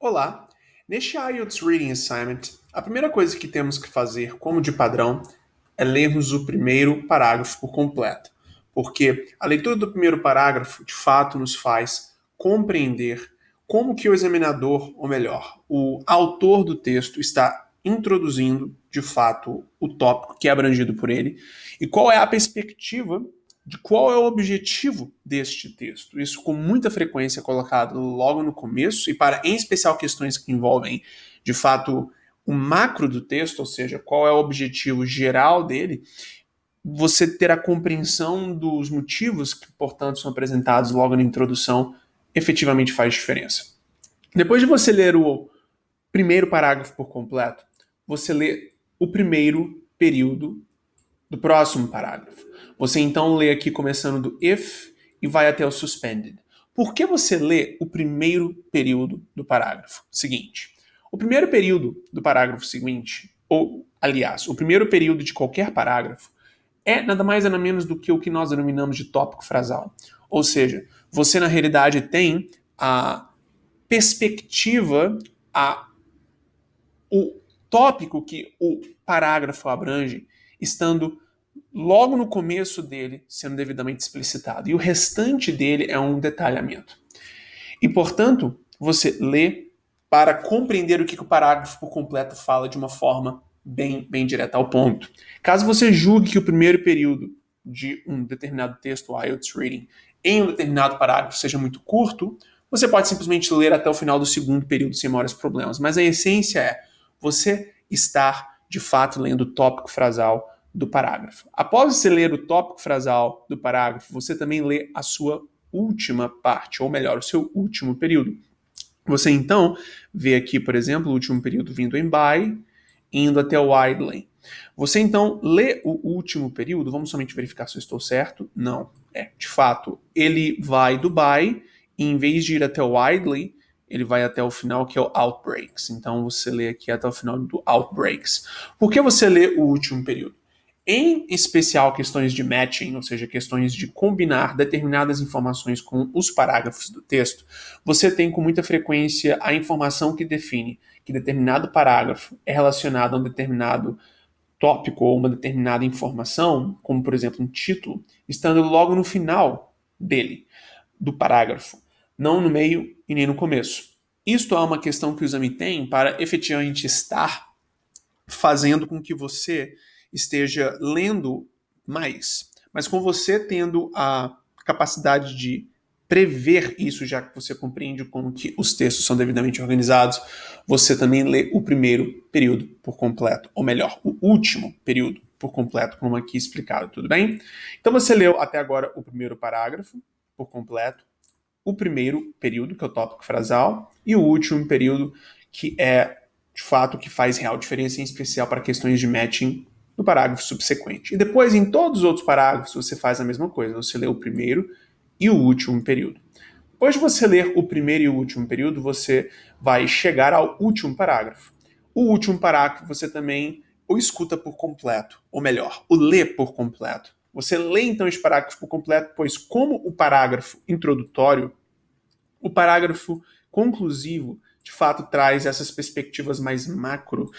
Olá! Neste IELTS Reading Assignment, a primeira coisa que temos que fazer, como de padrão, é lermos o primeiro parágrafo por completo, porque a leitura do primeiro parágrafo, de fato, nos faz compreender como que o examinador, ou melhor, o autor do texto está introduzindo, de fato, o tópico que é abrangido por ele e qual é a perspectiva de qual é o objetivo deste texto. Isso com muita frequência é colocado logo no começo e para, em especial, questões que envolvem, de fato, o macro do texto, ou seja, qual é o objetivo geral dele, você ter a compreensão dos motivos que, portanto, são apresentados logo na introdução, efetivamente faz diferença. Depois de você ler o primeiro parágrafo por completo, você lê o primeiro período do próximo parágrafo. Você então lê aqui começando do if e vai até o suspended. Por que você lê o primeiro período do parágrafo seguinte? O primeiro período do parágrafo seguinte, ou, aliás, o primeiro período de qualquer parágrafo, é nada mais nada menos do que o que nós denominamos de tópico frasal. Ou seja, você na realidade tem a perspectiva, o tópico que o parágrafo abrange, estando logo no começo dele, sendo devidamente explicitado. E o restante dele é um detalhamento. E, portanto, você lê para compreender o que o parágrafo por completo fala de uma forma bem direta ao ponto. Caso você julgue que o primeiro período de um determinado texto, IELTS Reading, em um determinado parágrafo seja muito curto, você pode simplesmente ler até o final do segundo período sem maiores problemas. Mas a essência é você estar, de fato, lendo o tópico frasal do parágrafo. Após você ler o tópico frasal do parágrafo, você também lê a sua última parte, ou melhor, o seu último período. Você então vê aqui, por exemplo, o último período vindo em by, indo até o widely. Você então lê o último período, vamos somente verificar se eu estou certo. Não, de fato, ele vai do by, e em vez de ir até o widely, ele vai até o final, que é o outbreaks. Então você lê aqui até o final do outbreaks. Por que você lê o último período? Em especial questões de matching, ou seja, questões de combinar determinadas informações com os parágrafos do texto, você tem com muita frequência a informação que define que determinado parágrafo é relacionado a um determinado tópico ou uma determinada informação, como por exemplo um título, estando logo no final dele, do parágrafo, não no meio e nem no começo. Isto é uma questão que o exame tem para efetivamente estar fazendo com que você esteja lendo mais, mas com você tendo a capacidade de prever isso, já que você compreende como que os textos são devidamente organizados, você também lê o primeiro período por completo, ou melhor, o último período por completo, como aqui explicado, tudo bem? Então você leu até agora o primeiro parágrafo por completo, o primeiro período, que é o tópico frasal, e o último período, que é de fato que faz real diferença, em especial para questões de matching no parágrafo subsequente. E depois, em todos os outros parágrafos, você faz a mesma coisa. Você lê o primeiro e o último período. Depois de você ler o primeiro e o último período, você vai chegar ao último parágrafo. O último parágrafo você também o escuta por completo, ou melhor, o lê por completo. Você lê então esse parágrafo por completo, pois como o parágrafo introdutório, o parágrafo conclusivo, de fato, traz essas perspectivas mais macro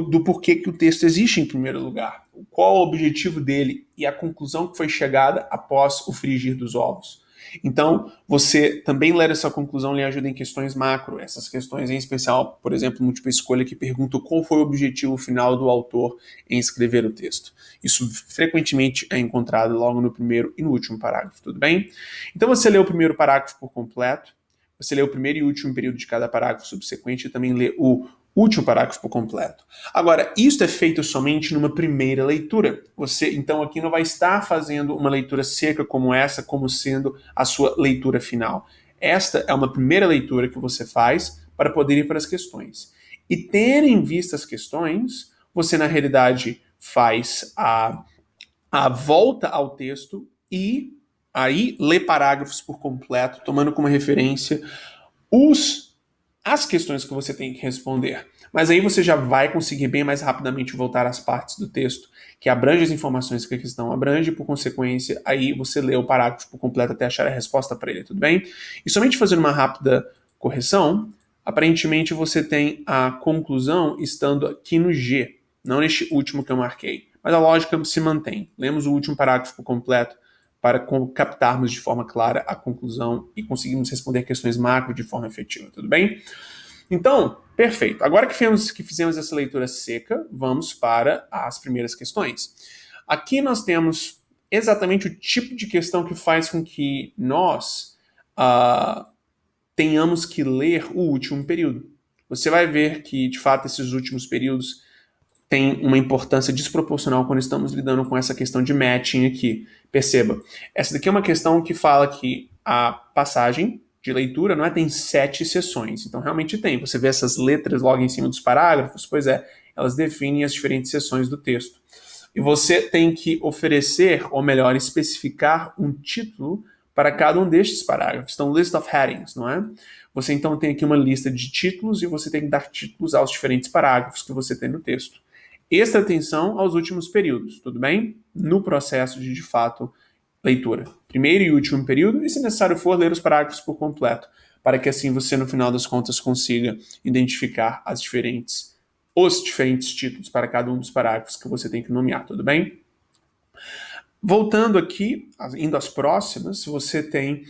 do porquê que o texto existe em primeiro lugar, qual o objetivo dele e a conclusão que foi chegada após o frigir dos ovos. Então, você também ler essa conclusão lhe ajuda em questões macro, essas questões em especial, por exemplo, múltipla escolha, que perguntam qual foi o objetivo final do autor em escrever o texto. Isso frequentemente é encontrado logo no primeiro e no último parágrafo, tudo bem? Então você lê o primeiro parágrafo por completo, você lê o primeiro e último período de cada parágrafo subsequente e também lê o último parágrafo por completo. Agora, isso é feito somente numa primeira leitura. Você, então, aqui não vai estar fazendo uma leitura seca como essa, como sendo a sua leitura final. Esta é uma primeira leitura que você faz para poder ir para as questões. E tendo em vista as questões, você, na realidade, faz a volta ao texto e aí lê parágrafos por completo, tomando como referência as questões que você tem que responder. Mas aí você já vai conseguir bem mais rapidamente voltar às partes do texto que abrange as informações que a questão abrange, e por consequência, aí você lê o parágrafo por completo até achar a resposta para ele, tudo bem? E somente fazendo uma rápida correção, aparentemente você tem a conclusão estando aqui no G, não neste último que eu marquei. Mas a lógica se mantém. Lemos o último parágrafo completo para captarmos de forma clara a conclusão e conseguirmos responder questões macro de forma efetiva, tudo bem? Então, perfeito. Agora que fizemos essa leitura seca, vamos para as primeiras questões. Aqui nós temos exatamente o tipo de questão que faz com que nós tenhamos que ler o último período. Você vai ver que, de fato, esses últimos períodos têm uma importância desproporcional quando estamos lidando com essa questão de matching aqui. Perceba, essa daqui é uma questão que fala que a passagem de leitura não é, tem 7 seções. Então, realmente tem. Você vê essas letras logo em cima dos parágrafos, pois é, elas definem as diferentes seções do texto. E você tem que oferecer, ou melhor, especificar um título para cada um destes parágrafos. Então, list of headings, não é? Você então tem aqui uma lista de títulos e você tem que dar títulos aos diferentes parágrafos que você tem no texto. Extra atenção aos últimos períodos, tudo bem? No processo de fato, leitura. Primeiro e último período, e se necessário for, ler os parágrafos por completo, para que assim você, no final das contas, consiga identificar os diferentes títulos para cada um dos parágrafos que você tem que nomear, tudo bem? Voltando aqui, indo às próximas, você tem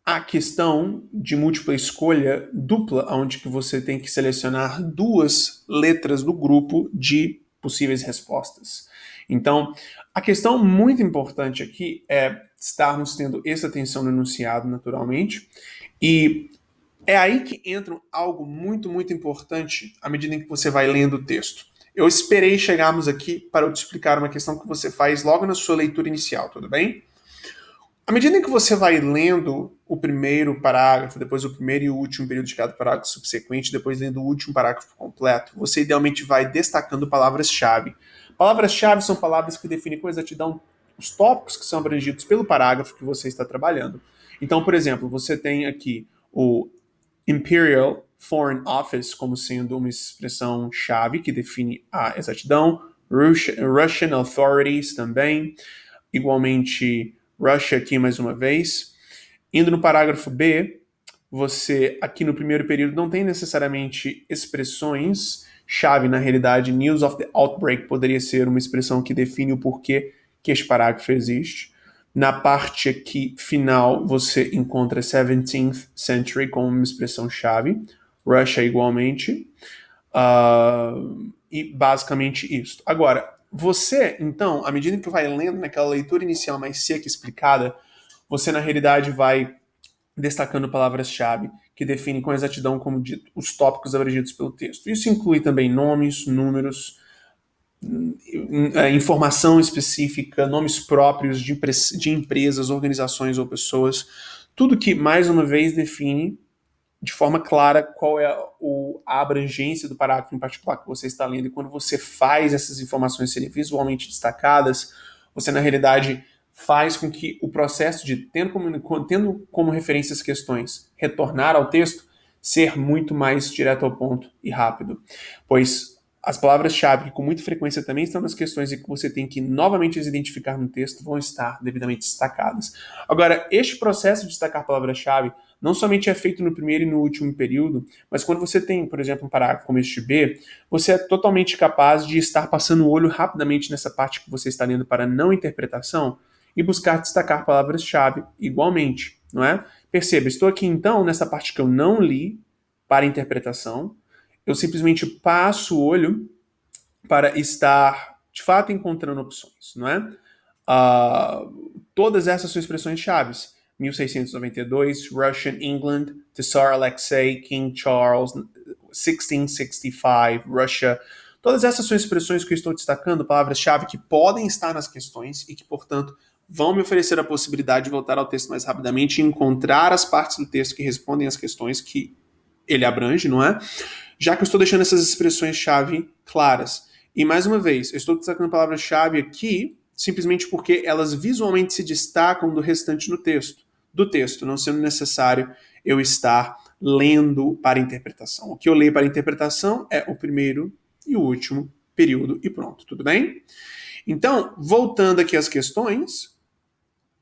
a questão de múltipla escolha dupla, onde que você tem que selecionar 2 letras do grupo de possíveis respostas. Então, a questão muito importante aqui é estarmos tendo essa atenção no enunciado naturalmente, e é aí que entra algo muito, muito importante à medida em que você vai lendo o texto. Eu esperei chegarmos aqui para eu te explicar uma questão que você faz logo na sua leitura inicial, tudo bem? À medida em que você vai lendo o primeiro parágrafo, depois o primeiro e o último período de cada parágrafo subsequente, depois lendo o último parágrafo completo, você idealmente vai destacando palavras-chave. Palavras-chave são palavras que definem com exatidão os tópicos que são abrangidos pelo parágrafo que você está trabalhando. Então, por exemplo, você tem aqui o Imperial Foreign Office como sendo uma expressão-chave que define a exatidão, Russian Authorities também, igualmente Russia aqui mais uma vez. Indo no parágrafo B, você aqui no primeiro período não tem necessariamente expressões-chave, na realidade, News of the Outbreak poderia ser uma expressão que define o porquê que este parágrafo existe. Na parte aqui final, você encontra 17th century como uma expressão-chave, Russia igualmente, e basicamente isso. Agora, você, então, à medida que vai lendo naquela leitura inicial mais seca e explicada, você, na realidade, vai destacando palavras-chave que definem com exatidão, como dito, os tópicos abrangidos pelo texto. Isso inclui também nomes, números, informação específica, nomes próprios de empresas, organizações ou pessoas, tudo que, mais uma vez, define de forma clara qual é a abrangência do parágrafo em particular que você está lendo. E quando você faz essas informações serem visualmente destacadas, você, na realidade, faz com que o processo de, tendo como referência as questões, retornar ao texto, ser muito mais direto ao ponto e rápido. Pois as palavras-chave, que com muita frequência também estão nas questões e que você tem que novamente as identificar no texto, vão estar devidamente destacadas. Agora, este processo de destacar palavras-chave não somente é feito no primeiro e no último período, mas quando você tem, por exemplo, um parágrafo como este B, você é totalmente capaz de estar passando o olho rapidamente nessa parte que você está lendo para não interpretação e buscar destacar palavras-chave igualmente, não é? Perceba, estou aqui então nessa parte que eu não li para interpretação, eu simplesmente passo o olho para estar, de fato, encontrando opções, não é? Todas essas são expressões-chave. 1692, Russian England, Tsar Alexei, King Charles, 1665, Russia. Todas essas são expressões que eu estou destacando, palavras-chave que podem estar nas questões e que, portanto, vão me oferecer a possibilidade de voltar ao texto mais rapidamente e encontrar as partes do texto que respondem às questões que ele abrange, não é? Já que eu estou deixando essas expressões-chave claras. E, mais uma vez, eu estou destacando palavras-chave aqui simplesmente porque elas visualmente se destacam do restante do texto, não sendo necessário eu estar lendo para interpretação. O que eu leio para interpretação é o primeiro e o último período e pronto, tudo bem? Então, voltando aqui às questões,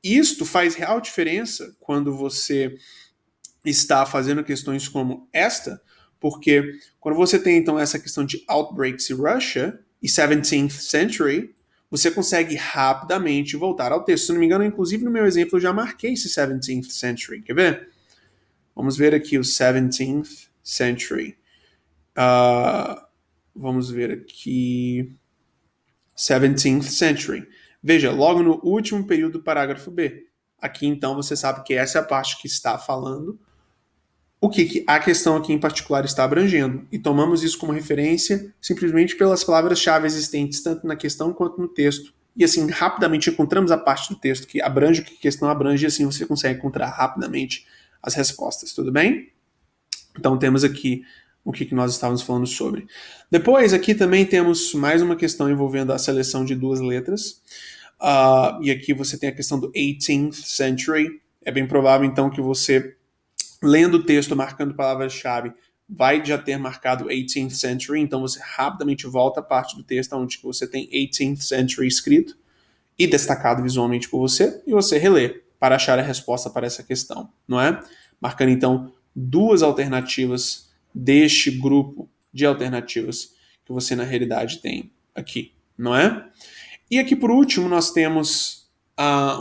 isto faz real diferença quando você está fazendo questões como esta, porque quando você tem então essa questão de outbreaks e Russia e 17th century, você consegue rapidamente voltar ao texto. Se não me engano, inclusive no meu exemplo eu já marquei esse 17th century. Quer ver? Vamos ver aqui o 17th century. Vamos ver aqui. 17th century. Veja, logo no último período do parágrafo B. Aqui então você sabe que essa é a parte que está falando o que a questão aqui em particular está abrangendo. E tomamos isso como referência simplesmente pelas palavras-chave existentes tanto na questão quanto no texto. E assim, rapidamente encontramos a parte do texto que abrange o que a questão abrange e assim você consegue encontrar rapidamente as respostas, tudo bem? Então temos aqui o que nós estávamos falando sobre. Depois aqui também temos mais uma questão envolvendo a seleção de duas letras. E aqui você tem a questão do 18th century. É bem provável então que você, lendo o texto, marcando palavras-chave, vai já ter marcado 18th century, então você rapidamente volta à parte do texto onde você tem 18th century escrito e destacado visualmente por você, e você relê para achar a resposta para essa questão, não é? Marcando então duas alternativas deste grupo de alternativas que você na realidade tem aqui, não é? E aqui por último nós temos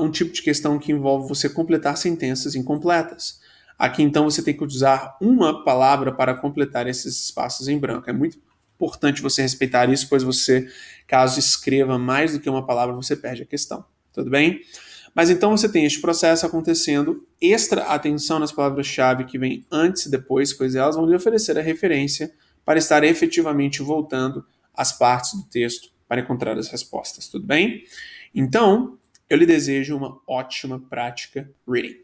um tipo de questão que envolve você completar sentenças incompletas. Aqui então você tem que usar uma palavra para completar esses espaços em branco. É muito importante você respeitar isso, pois você, caso escreva mais do que uma palavra, você perde a questão. Tudo bem? Mas então você tem este processo acontecendo, extra atenção nas palavras-chave que vêm antes e depois, pois elas vão lhe oferecer a referência para estar efetivamente voltando às partes do texto para encontrar as respostas. Tudo bem? Então, eu lhe desejo uma ótima prática reading.